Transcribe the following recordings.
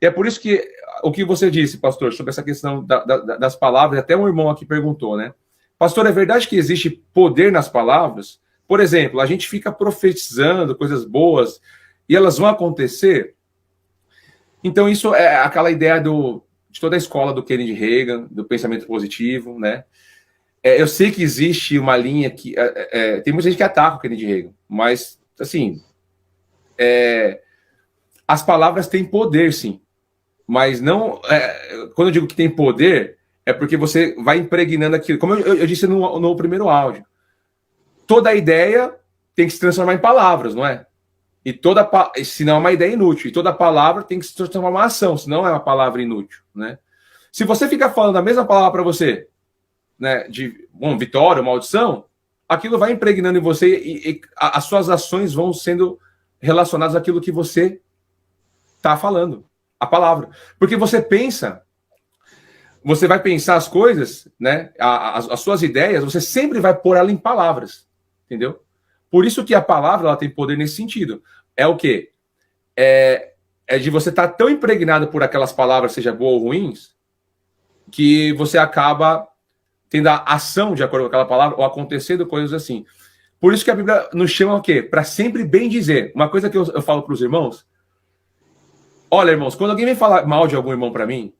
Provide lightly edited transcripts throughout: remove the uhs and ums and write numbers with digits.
E é por isso que o que você disse, pastor, sobre essa questão das palavras, até um irmão aqui perguntou, né? Pastor, é verdade que existe poder nas palavras? Por exemplo, a gente fica profetizando coisas boas e elas vão acontecer? Então, isso é aquela ideia de toda a escola do Kennedy Reagan, do pensamento positivo, né? Eu sei que existe uma linha que... tem muita gente que ataca o Kennedy Reagan, mas, assim, as palavras têm poder, sim. Mas não... quando eu digo que tem poder, é porque você vai impregnando aquilo. Como eu disse no primeiro áudio. Toda ideia tem que se transformar em palavras, não é? E senão é uma ideia inútil. E toda palavra tem que se transformar em uma ação, senão é uma palavra inútil, né? Se você ficar falando a mesma palavra para você, né, de vitória, maldição, aquilo vai impregnando em você e as suas ações vão sendo relacionadas àquilo que você está falando, a palavra. Porque você vai pensar as coisas, né, as suas ideias, você sempre vai pôr ela em palavras, entendeu? Por isso que a palavra ela tem poder nesse sentido. É o quê? É de você estar tão impregnado por aquelas palavras, seja boas ou ruins, que você acaba tendo a ação de acordo com aquela palavra, ou acontecendo coisas assim. Por isso que a Bíblia nos chama o quê? Para sempre bem dizer. Uma coisa que eu falo para os irmãos, olha, irmãos, quando alguém vem falar mal de algum irmão para mim,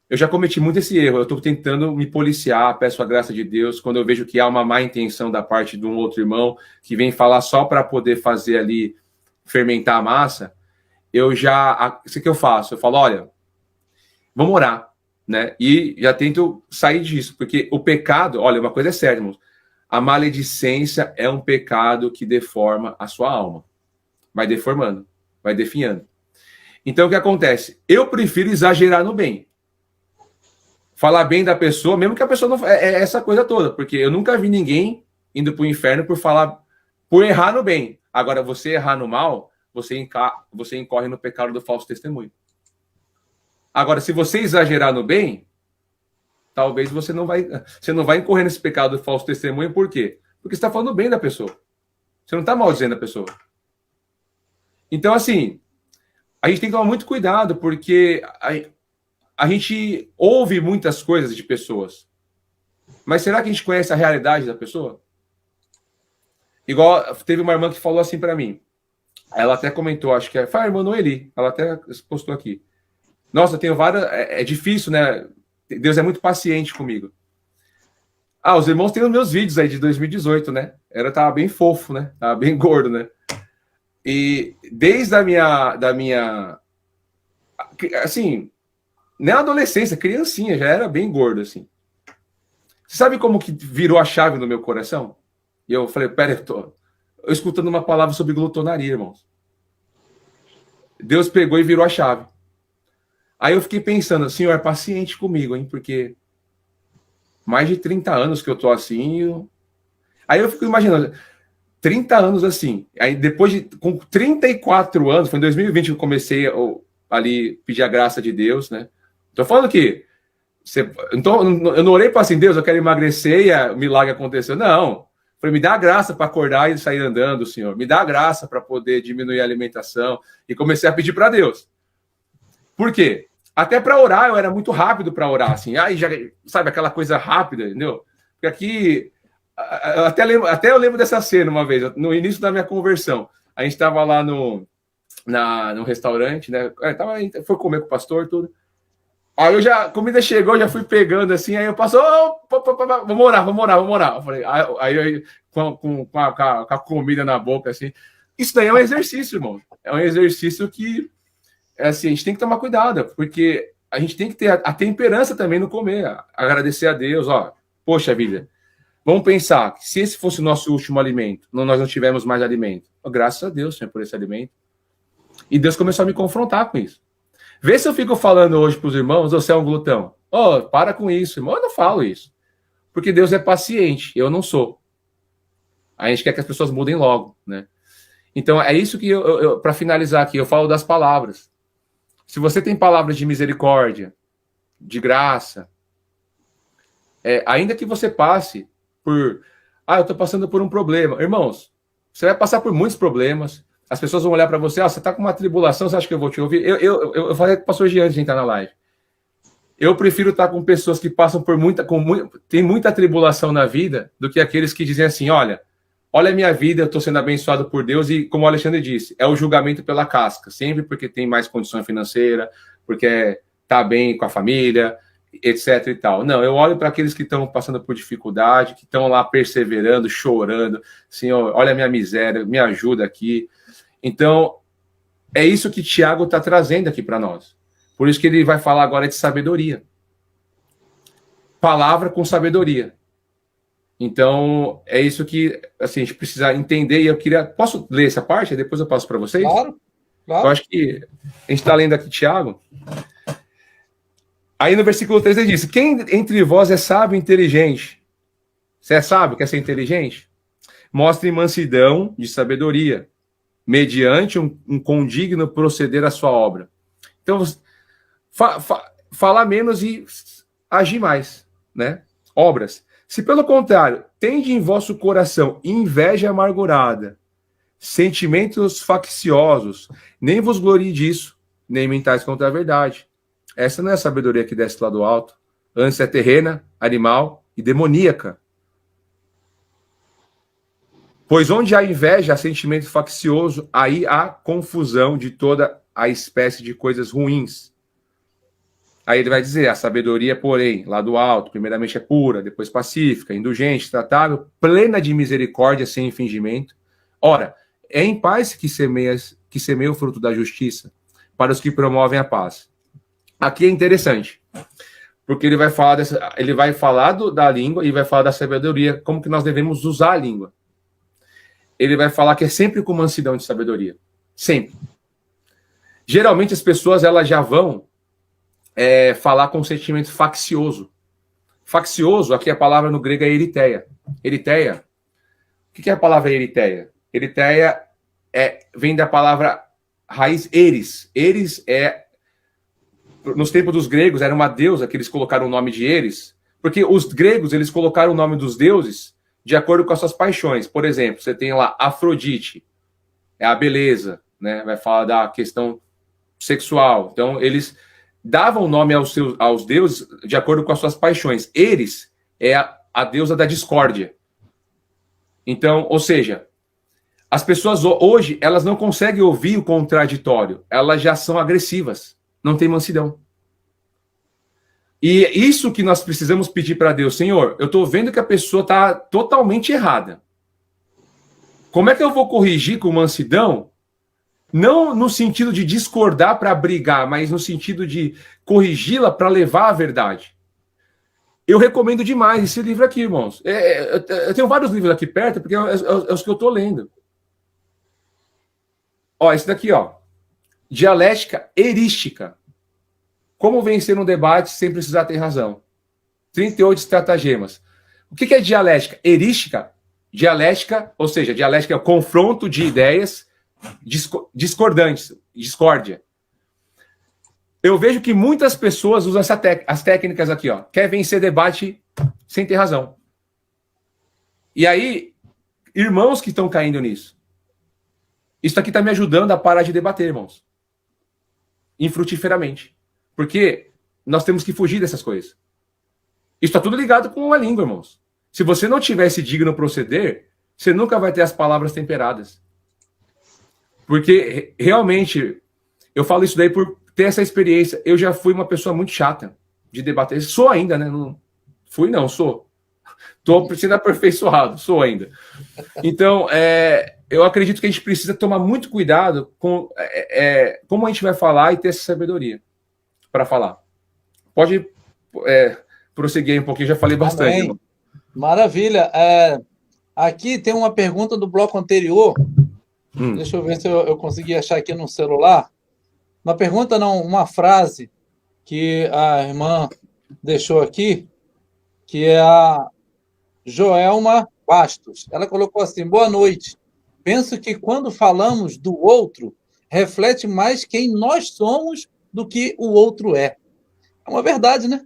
eu já cometi muito esse erro, eu estou tentando me policiar, peço a graça de Deus, quando eu vejo que há uma má intenção da parte de um outro irmão, que vem falar só para poder fazer ali, fermentar a massa, isso que eu faço, eu falo, olha, vamos orar, né? E já tento sair disso, porque o pecado, olha, uma coisa é certa, irmãos, a maledicência é um pecado que deforma a sua alma. Vai deformando, vai definhando. Então, o que acontece? Eu prefiro exagerar no bem. Falar bem da pessoa, mesmo que a pessoa não... É essa coisa toda, porque eu nunca vi ninguém indo para o inferno por errar no bem. Agora, você errar no mal, você incorre no pecado do falso testemunho. Agora, se você exagerar no bem, talvez você não vai incorrer nesse pecado do falso testemunho. Por quê? Porque você está falando bem da pessoa. Você não está maldizendo a pessoa. Então, assim, a gente tem que tomar muito cuidado, porque a gente ouve muitas coisas de pessoas. Mas será que a gente conhece a realidade da pessoa? Igual, teve uma irmã que falou assim para mim. Ela até comentou, acho que foi a irmã Noeli. Ela até postou aqui. Nossa, eu tenho várias... É difícil, né? Deus é muito paciente comigo. Os irmãos têm os meus vídeos aí de 2018, né? Tava bem fofo, né? Tava bem gordo, né? E desde a minha... Assim, na adolescência, criancinha, já era bem gordo, assim. Você sabe como que virou a chave no meu coração? E eu falei, pera, eu tô escutando uma palavra sobre glutonaria, irmãos. Deus pegou e virou a chave. Aí eu fiquei pensando, Senhor, é paciente comigo, hein? Porque mais de 30 anos que eu tô assim. Aí eu fico imaginando, 30 anos assim. Aí depois com 34 anos, foi em 2020 que eu comecei ali pedir a graça de Deus, né? Tô falando que então, eu não orei para assim, Deus, eu quero emagrecer e o milagre aconteceu. Não. Falei, me dá a graça para acordar e sair andando, Senhor. Me dá a graça para poder diminuir a alimentação. E comecei a pedir para Deus. Por quê? Até para orar, eu era muito rápido para orar, assim. Aí já, sabe, aquela coisa rápida, entendeu? Porque aqui, até eu lembro dessa cena uma vez, no início da minha conversão. A gente estava lá no restaurante, né? Foi comer com o pastor, tudo. Aí a comida chegou, já fui pegando assim, aí eu passo, vamos orar. Eu falei, aí com a comida na boca, assim. Isso daí é um exercício, irmão. É um exercício que, assim, a gente tem que tomar cuidado, porque a gente tem que ter a temperança também no comer, agradecer a Deus, poxa vida, vamos pensar que se esse fosse o nosso último alimento, nós não tivermos mais alimento, graças a Deus, Senhor, por esse alimento. E Deus começou a me confrontar com isso. Vê se eu fico falando hoje para os irmãos, você é um glutão. Para com isso, irmão. Eu não falo isso. Porque Deus é paciente, eu não sou. A gente quer que as pessoas mudem logo, né? Então, é isso que para finalizar aqui, eu falo das palavras. Se você tem palavras de misericórdia, de graça, ainda que você passe por... eu estou passando por um problema. Irmãos, você vai passar por muitos problemas. as pessoas vão olhar para você, você está com uma tribulação, você acha que eu vou te ouvir? Eu falei com o pastor Jean antes de entrar na live. Eu prefiro estar com pessoas que passam por tem muita tribulação na vida do que aqueles que dizem assim, olha a minha vida, eu estou sendo abençoado por Deus e, como o Alexandre disse, é o julgamento pela casca, sempre porque tem mais condição financeira, porque está bem com a família, etc e tal. Não, eu olho para aqueles que estão passando por dificuldade, que estão lá perseverando, chorando, Senhor, olha a minha miséria, me ajuda aqui. Então, é isso que Tiago está trazendo aqui para nós. Por isso que ele vai falar agora de sabedoria. Palavra com sabedoria. Então, é isso que assim, a gente precisa entender. E eu queria... Posso ler essa parte? Depois eu passo para vocês? Claro, claro. Eu acho que a gente está lendo aqui Tiago. Aí no versículo 3 ele diz, quem entre vós é sábio e inteligente? Você é sábio, quer ser inteligente? Mostre mansidão de sabedoria, mediante um condigno proceder à sua obra. Então, falar menos e agir mais, né? Obras. Se pelo contrário, tende em vosso coração inveja amargurada, sentimentos facciosos, nem vos glorie disso, nem mentais contra a verdade. Essa não é a sabedoria que desce lá do alto. Antes é terrena, animal e demoníaca. Pois onde há inveja, há sentimento faccioso, aí há confusão de toda a espécie de coisas ruins. Aí ele vai dizer, a sabedoria, porém, lá do alto, primeiramente é pura, depois pacífica, indulgente, tratável, plena de misericórdia, sem fingimento. Ora, é em paz que semeia o fruto da justiça, para os que promovem a paz. Aqui é interessante, porque ele vai falar da língua e vai falar da sabedoria, como que nós devemos usar a língua. Ele vai falar que é sempre com mansidão de sabedoria. Sempre. Geralmente as pessoas elas já vão falar com um sentimento faccioso. Faccioso, aqui a palavra no grego é eritheia. Eritheia. O que é a palavra eritheia? Eritheia vem da palavra raiz eris. Eris nos tempos dos gregos, era uma deusa que eles colocaram o nome de Eris, porque os gregos eles colocaram o nome dos deuses de acordo com as suas paixões. Por exemplo, você tem lá Afrodite, é a beleza, né? Vai falar da questão sexual. Então, eles davam nome aos deuses de acordo com as suas paixões. Eris é a deusa da discórdia. Então, ou seja, as pessoas hoje, elas não conseguem ouvir o contraditório. Elas já são agressivas. Não tem mansidão. E isso que nós precisamos pedir para Deus. Senhor, eu estou vendo que a pessoa está totalmente errada. Como é que eu vou corrigir com mansidão? Não no sentido de discordar para brigar, mas no sentido de corrigi-la para levar a verdade. Eu recomendo demais esse livro aqui, irmãos. Eu tenho vários livros aqui perto, porque é os que eu estou lendo. Ó, esse daqui, ó. Dialética erística. Como vencer um debate sem precisar ter razão. 38 estratagemas. O que é dialética? Erística? Dialética, ou seja, dialética é o confronto de ideias discordantes, discórdia. Eu vejo que muitas pessoas usam as técnicas aqui, ó. Quer vencer debate sem ter razão. E aí, irmãos que estão caindo nisso. Isso aqui está me ajudando a parar de debater, irmãos. Infrutíferamente. Porque nós temos que fugir dessas coisas. Isso está tudo ligado com a língua, irmãos. Se você não tiver esse digno proceder, você nunca vai ter as palavras temperadas. Porque, realmente, eu falo isso daí por ter essa experiência. Eu já fui uma pessoa muito chata de debater. Sou ainda, né? Não sou. Estou sendo aperfeiçoado, sou ainda. Então, eu acredito que a gente precisa tomar muito cuidado com como a gente vai falar e ter essa sabedoria para falar. Pode prosseguir um pouquinho, já falei bastante. Amém. Maravilha. Aqui tem uma pergunta do bloco anterior. Deixa eu ver se eu consegui achar aqui no celular. Uma pergunta, não, uma frase que a irmã deixou aqui, que é a Joelma Bastos. Ela colocou assim: boa noite. Penso que quando falamos do outro, reflete mais quem nós somos do que o outro é. É uma verdade, né?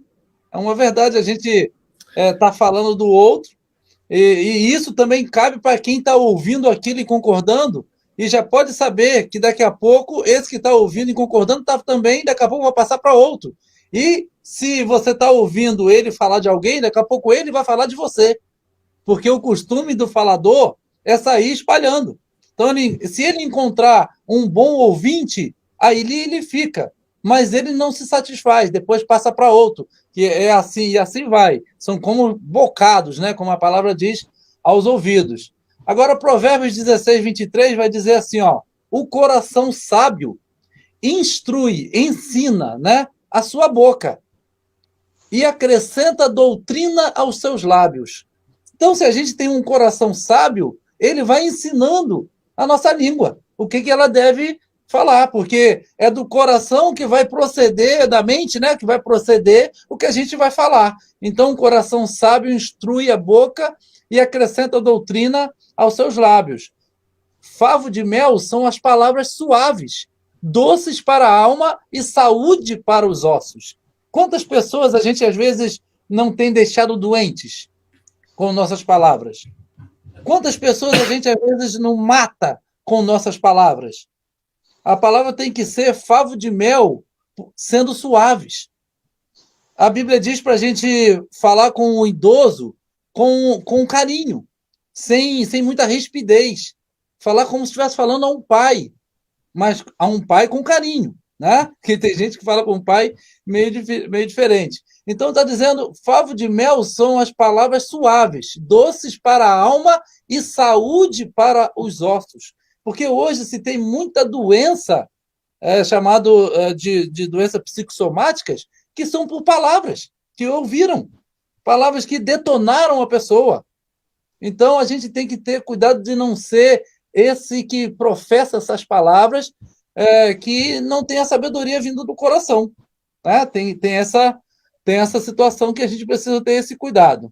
É uma verdade. A gente está falando do outro, e isso também cabe para quem está ouvindo aquilo e concordando, e já pode saber que daqui a pouco esse que está ouvindo e concordando tá também, daqui a pouco vai passar para outro. E se você está ouvindo ele falar de alguém, daqui a pouco ele vai falar de você. Porque o costume do falador é sair espalhando. Então, se ele encontrar um bom ouvinte, aí ele fica. Mas ele não se satisfaz, depois passa para outro. Que é assim, e assim vai. São como bocados, né? Como a palavra diz, aos ouvidos. Agora, Provérbios 16, 23 vai dizer assim, ó, o coração sábio instrui, ensina, né, a sua boca e acrescenta doutrina aos seus lábios. Então, se a gente tem um coração sábio, ele vai ensinando a nossa língua, o que ela deve falar, porque é do coração que vai proceder, é da mente, né, que vai proceder o que a gente vai falar. Então, o coração sábio instrui a boca e acrescenta doutrina aos seus lábios. Favo de mel são as palavras suaves, doces para a alma e saúde para os ossos. Quantas pessoas a gente, às vezes, não tem deixado doentes com nossas palavras? Quantas pessoas a gente, às vezes, não mata com nossas palavras? A palavra tem que ser favo de mel, sendo suaves. A Bíblia diz para a gente falar com o idoso com carinho, sem muita rispidez. Falar como se estivesse falando a um pai, mas a um pai com carinho, né? Porque tem gente que fala com um pai meio diferente. Então está dizendo, favo de mel são as palavras suaves, doces para a alma e saúde para os ossos. Porque hoje se tem muita doença, chamado de doenças psicossomáticas, que são por palavras que ouviram, palavras que detonaram a pessoa. Então a gente tem que ter cuidado de não ser esse que professa essas palavras, que não tem a sabedoria vindo do coração. Né? Tem essa situação que a gente precisa ter esse cuidado.